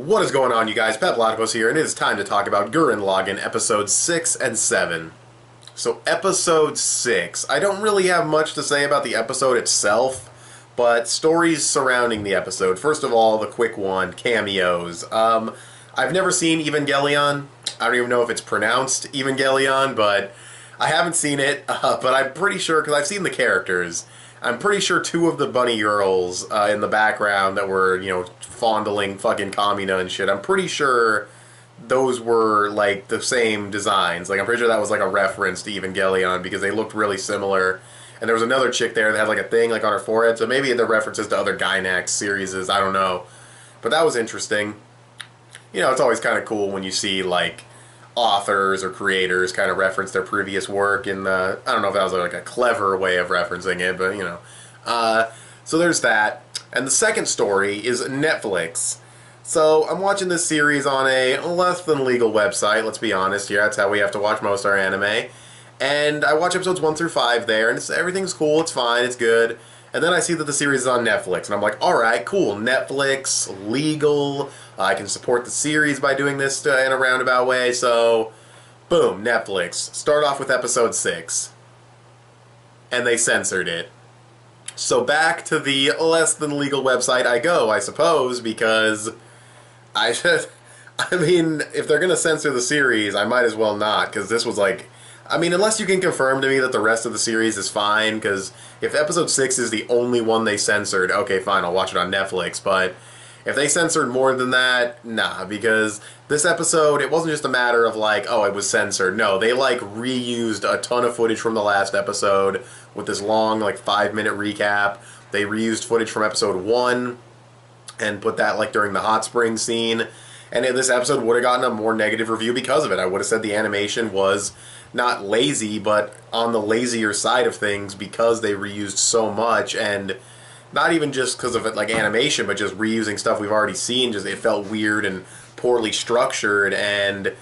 What is going on, you guys? Pep Platypus here, and it is time to talk about Gurren Lagann episodes 6 and 7. So, episode 6. I don't really have much to say about the episode itself, but stories surrounding the episode. First of all, the quick one, cameos. I've never seen Evangelion. I don't even know if it's pronounced Evangelion, but I haven't seen it, but I'm pretty sure, because I've seen the characters. I'm pretty sure two of the bunny girls in the background that were, fondling fucking Kamina and shit, I'm pretty sure those were, like, the same designs. Like, I'm pretty sure that was, like, a reference to Evangelion because they looked really similar. And there was another chick there that had, like, a thing, like, on her forehead, so maybe the references to other Gainax series, I don't know. But that was interesting. It's always kind of cool when you see, like, authors or creators kind of reference their previous work in the, I don't know if that was like a clever way of referencing it, but so there's that. And the second story is Netflix. So I'm watching this series on a less than legal website, let's be honest here, that's how we have to watch most of our anime. And I watch episodes 1 through 5 there, and everything's cool, it's fine, it's good. And then I see that the series is on Netflix, and I'm like, alright, cool, Netflix, legal, I can support the series by doing this in a roundabout way, so boom, Netflix. Start off with episode 6. And they censored it. So back to the less than legal website I go, I suppose, because I mean, if they're gonna censor the series, I might as well not, because this was like, I mean, unless you can confirm to me that the rest of the series is fine, because if episode 6 is the only one they censored, okay, fine, I'll watch it on Netflix, but if they censored more than that, nah, because this episode, it wasn't just a matter of like, oh, it was censored. No, they like reused a ton of footage from the last episode with this long, like 5-minute recap. They reused footage from episode 1 and put that like during the hot spring scene. And this episode would have gotten a more negative review because of it. I would have said the animation was not lazy, but on the lazier side of things because they reused so much, and not even just because of it, like animation, but just reusing stuff we've already seen. Just it felt weird and poorly structured, and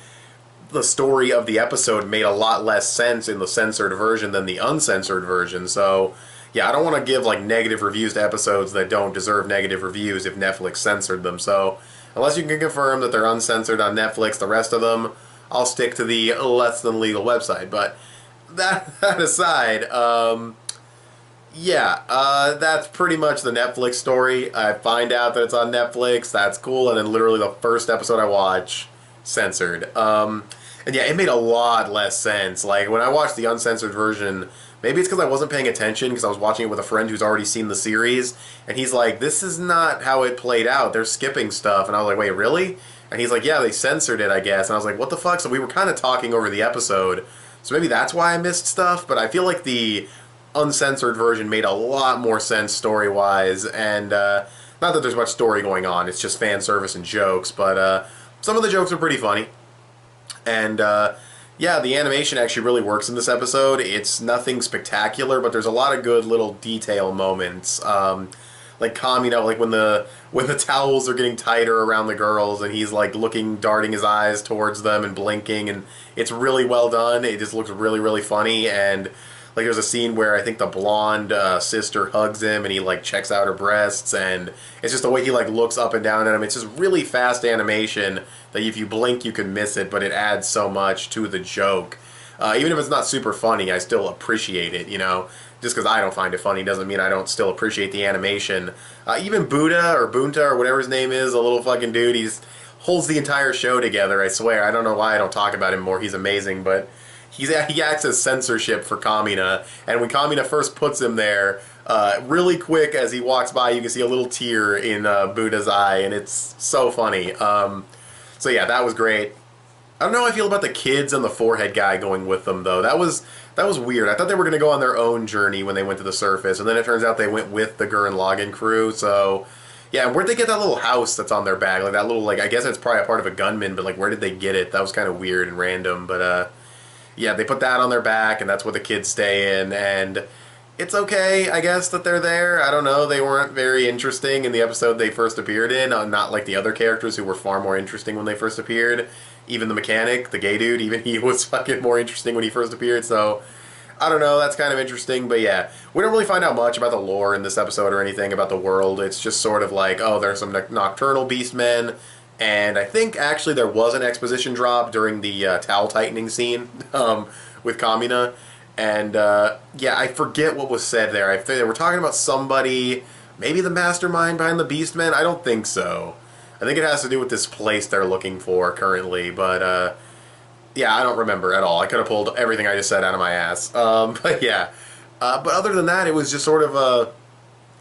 the story of the episode made a lot less sense in the censored version than the uncensored version. So, yeah, I don't want to give like negative reviews to episodes that don't deserve negative reviews if Netflix censored them. So, unless you can confirm that they're uncensored on Netflix, the rest of them, I'll stick to the less than legal website. But that aside, yeah, that's pretty much the Netflix story. I find out that it's on Netflix, that's cool, and then literally the first episode I watch, censored. And yeah, it made a lot less sense. Like, when I watched the uncensored version, maybe it's because I wasn't paying attention, because I was watching it with a friend who's already seen the series, and he's like, this is not how it played out, they're skipping stuff, and I was like, wait, really? And he's like, yeah, they censored it, I guess, and I was like, what the fuck? So we were kind of talking over the episode, so maybe that's why I missed stuff, but I feel like the uncensored version made a lot more sense story-wise, and not that there's much story going on, it's just fan service and jokes, but some of the jokes are pretty funny. And yeah, the animation actually really works in this episode. It's nothing spectacular, but there's a lot of good little detail moments. Like Kamina, like when the towels are getting tighter around the girls, and he's like darting his eyes towards them and blinking, and it's really well done. It just looks really, really funny. And like there's a scene where I think the blonde sister hugs him, and he like checks out her breasts, and it's just the way he like looks up and down at him. It's just really fast animation that if you blink you can miss it, but it adds so much to the joke. Even if it's not super funny, I still appreciate it, Just because I don't find it funny doesn't mean I don't still appreciate the animation. Even Buddha, or Bunta, or whatever his name is, a little fucking dude, he just holds the entire show together, I swear. I don't know why I don't talk about him more, he's amazing, but he acts as censorship for Kamina, and when Kamina first puts him there, really quick as he walks by, you can see a little tear in Buddha's eye, and it's so funny. So yeah, that was great. I don't know how I feel about the kids and the forehead guy going with them, though. That was weird. I thought they were going to go on their own journey when they went to the surface, and then it turns out they went with the Gurren Lagann crew, so yeah, where'd they get that little house that's on their back? Like, that little, like, I guess it's probably a part of a gunman, but, like, where did they get it? That was kind of weird and random, but, yeah, they put that on their back, and that's what the kids stay in, and it's okay, I guess, that they're there. I don't know, they weren't very interesting in the episode they first appeared in, not like the other characters who were far more interesting when they first appeared. Even the mechanic, the gay dude, even he was fucking more interesting when he first appeared, so I don't know, that's kind of interesting, but yeah. We don't really find out much about the lore in this episode or anything about the world. It's just sort of like, oh, there's some nocturnal beast men, And I think actually there was an exposition drop during the towel tightening scene with Kamina. And yeah, I forget what was said there. I think they were talking about somebody, maybe the mastermind behind the Beastmen. I don't think so. I think it has to do with this place they're looking for currently. But yeah, I don't remember at all. I could have pulled everything I just said out of my ass. But yeah. But other than that, it was just sort of a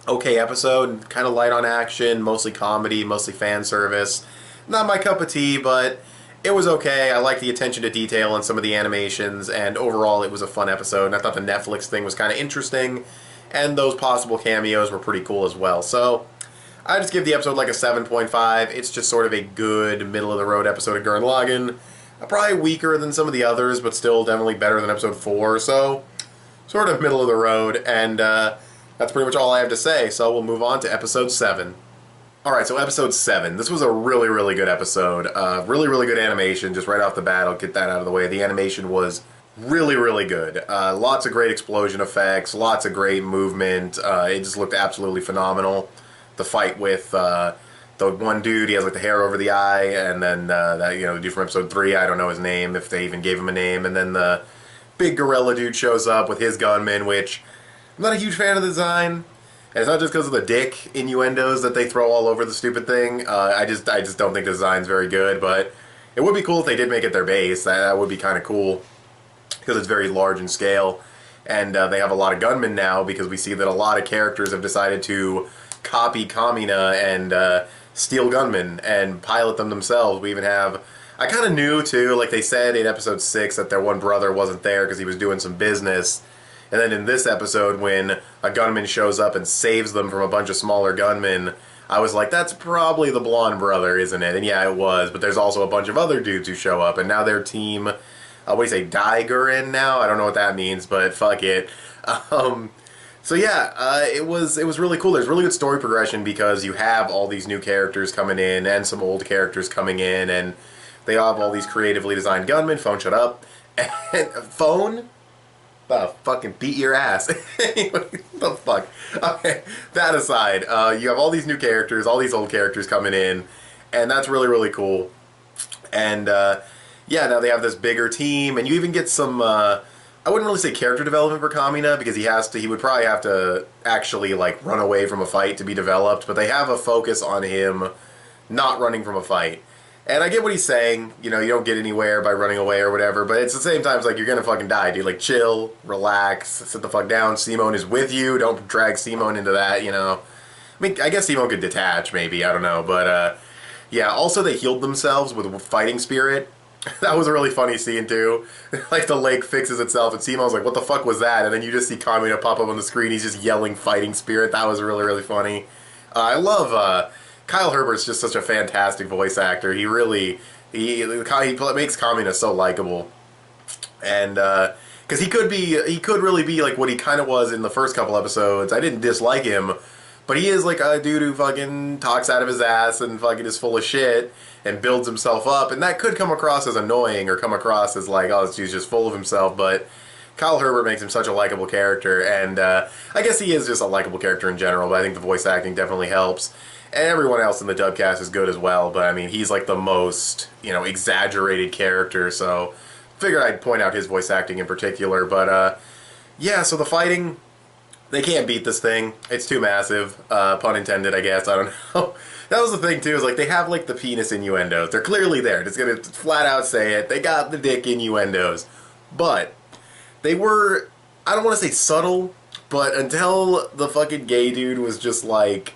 okay episode. Kind of light on action, mostly comedy, mostly fan service. Not my cup of tea, but it was okay. I liked the attention to detail in some of the animations, and overall it was a fun episode. And I thought the Netflix thing was kind of interesting, and those possible cameos were pretty cool as well. So I just give the episode like a 7.5. It's just sort of a good, middle-of-the-road episode of Gurren Lagann. Probably weaker than some of the others, but still definitely better than episode 4. So sort of middle of the road, and that's pretty much all I have to say. So we'll move on to episode 7. Alright, so episode 7. This was a really, really good episode. Really, really good animation. Just right off the bat, I'll get that out of the way. The animation was really, really good. Lots of great explosion effects, lots of great movement. It just looked absolutely phenomenal. The fight with the one dude, he has like the hair over the eye, and then that, you know, the dude from episode 3, I don't know his name, if they even gave him a name, and then the big gorilla dude shows up with his gunman, which I'm not a huge fan of the design. And it's not just because of the dick innuendos that they throw all over the stupid thing. I just don't think the design's very good, but it would be cool if they did make it their base. That would be kind of cool, because it's very large in scale. And they have a lot of gunmen now, because we see that a lot of characters have decided to copy Kamina and steal gunmen and pilot them themselves. We even have... I kind of knew, too, like they said in episode 6, that their one brother wasn't there because he was doing some business. And then in this episode, when a gunman shows up and saves them from a bunch of smaller gunmen, I was like, that's probably the blonde brother, isn't it? And yeah, it was. But there's also a bunch of other dudes who show up. And now their team, what do you say, Dai-Guren now? I don't know what that means, but fuck it. So yeah, it was really cool. There's really good story progression because you have all these new characters coming in and some old characters coming in. And they have all these creatively designed gunmen. Phone, shut up. And Phone... fucking beat your ass. What the fuck? Okay, that aside, you have all these new characters, all these old characters coming in, and that's really, really cool. And, yeah, now they have this bigger team, and you even get some, I wouldn't really say character development for Kamina, because he would probably have to actually, like, run away from a fight to be developed, but they have a focus on him not running from a fight. And I get what he's saying, you know, you don't get anywhere by running away or whatever, but it's the same time, it's like, you're gonna fucking die, dude. Like, chill, relax, sit the fuck down. Simone is with you, don't drag Simone into that, you know. I mean, I guess Simone could detach, maybe, I don't know, but, yeah, also they healed themselves with fighting spirit. That was a really funny scene, too. Like, the lake fixes itself, and Simone's like, what the fuck was that? And then you just see Kamina pop up on the screen, he's just yelling fighting spirit. That was really, really funny. I love, Kyle Herbert's just such a fantastic voice actor. He really, he makes Kamina so likable, and because he could really be like what he kind of was in the first couple episodes. I didn't dislike him, but he is like a dude who fucking talks out of his ass and fucking is full of shit and builds himself up, and that could come across as annoying or come across as like, oh, this dude's just full of himself, but Kyle Herbert makes him such a likable character, and I guess he is just a likable character in general, but I think the voice acting definitely helps. And everyone else in the dubcast is good as well, but I mean, he's like the most, you know, exaggerated character, so figured I'd point out his voice acting in particular. But yeah, so the fighting, they can't beat this thing. It's too massive, pun intended, I guess, I don't know. That was the thing, too, is like, they have like the penis innuendos. They're clearly there, just gonna flat out say it. They got the dick innuendos. But they were, I don't want to say subtle, but until the fucking gay dude was just like,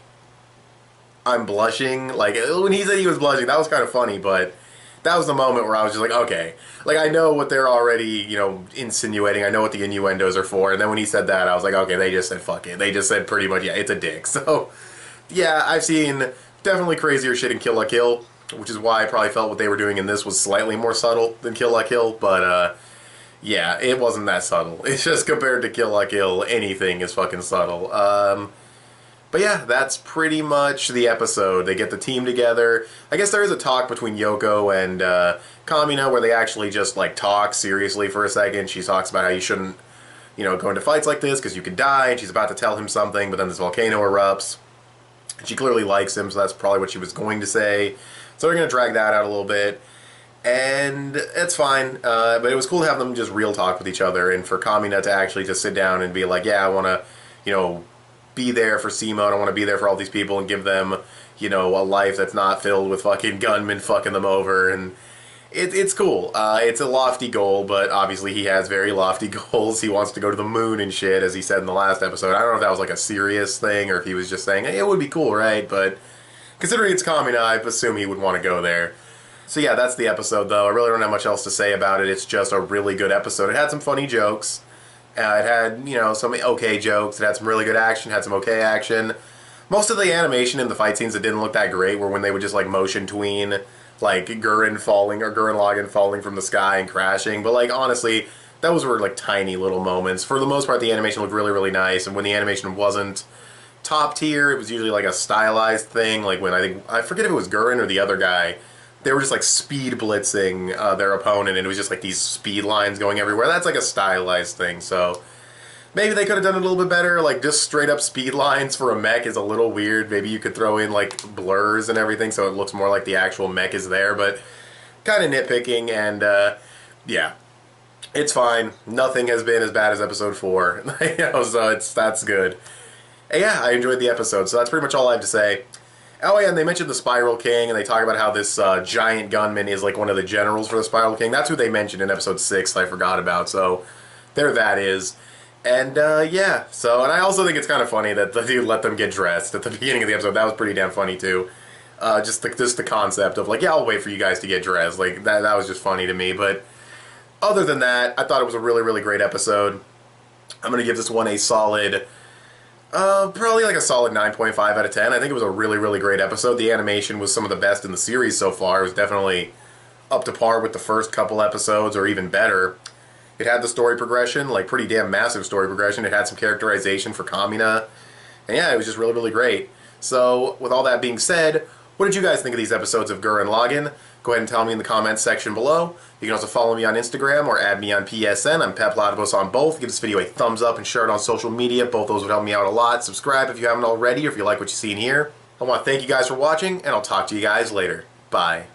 I'm blushing. Like, when he said he was blushing, that was kind of funny, but that was the moment where I was just like, okay. Like, I know what they're already, you know, insinuating. I know what the innuendos are for. And then when he said that, I was like, okay, they just said fuck it. They just said pretty much, yeah, it's a dick. So, yeah, I've seen definitely crazier shit in Kill La Kill, which is why I probably felt what they were doing in this was slightly more subtle than Kill La Kill. But, yeah, it wasn't that subtle. It's just compared to Kill La Kill, anything is fucking subtle. But yeah, that's pretty much the episode. They get the team together. I guess there is a talk between Yoko and Kamina where they actually just like talk seriously for a second. She talks about how you shouldn't, you know, go into fights like this because you could die. And she's about to tell him something, but then this volcano erupts. And she clearly likes him, so that's probably what she was going to say. So they're going to drag that out a little bit. And it's fine, but it was cool to have them just real talk with each other, and for Kamina to actually just sit down and be like, yeah, I want to, you know, be there for Simo, and I want to be there for all these people and give them, you know, a life that's not filled with fucking gunmen fucking them over, and it's cool. It's a lofty goal, but obviously he has very lofty goals. He wants to go to the moon and shit, as he said in the last episode. I don't know if that was like a serious thing, or if he was just saying, hey, it would be cool, right? But considering it's Kamina, I assume he would want to go there. So yeah, that's the episode, though. I really don't have much else to say about it. It's just a really good episode. It had some funny jokes. It had, you know, some okay jokes. It had some really good action. It had some okay action. Most of the animation in the fight scenes that didn't look that great were when they would just, like, motion tween, like, Gurren falling, or Gurren Lagann falling from the sky and crashing. But, like, honestly, those were, like, tiny little moments. For the most part, the animation looked really, really nice. And when the animation wasn't top tier, it was usually, like, a stylized thing. Like, when I forget if it was Gurren or the other guy, they were just like speed blitzing their opponent, and it was just like these speed lines going everywhere. That's like a stylized thing, so maybe they could have done it a little bit better. Like, just straight up speed lines for a mech is a little weird. Maybe you could throw in like blurs and everything so it looks more like the actual mech is there, but kind of nitpicking, and yeah, it's fine. Nothing has been as bad as episode 4, you know, so that's good. And yeah, I enjoyed the episode, so that's pretty much all I have to say. Oh yeah, and they mentioned the Spiral King, and they talk about how this giant gunman is like one of the generals for the Spiral King. That's who they mentioned in episode 6 that I forgot about, so there that is. And yeah, so, and I also think it's kind of funny that the dude let them get dressed at the beginning of the episode. That was pretty damn funny too. Just the concept of like, yeah, I'll wait for you guys to get dressed. Like, that was just funny to me. But other than that, I thought it was a really, really great episode. I'm going to give this one a solid... probably like a solid 9.5 out of 10. I think it was a really, really great episode. The animation was some of the best in the series so far. It was definitely up to par with the first couple episodes, or even better. It had the story progression, like pretty damn massive story progression. It had some characterization for Kamina. And yeah, it was just really, really great. So, with all that being said, what did you guys think of these episodes of Gurren Lagann? Go ahead and tell me in the comments section below. You can also follow me on Instagram or add me on PSN. I'm Pep Platypus on both. Give this video a thumbs up and share it on social media. Both those would help me out a lot. Subscribe if you haven't already, or if you like what you see in here. I want to thank you guys for watching, and I'll talk to you guys later. Bye.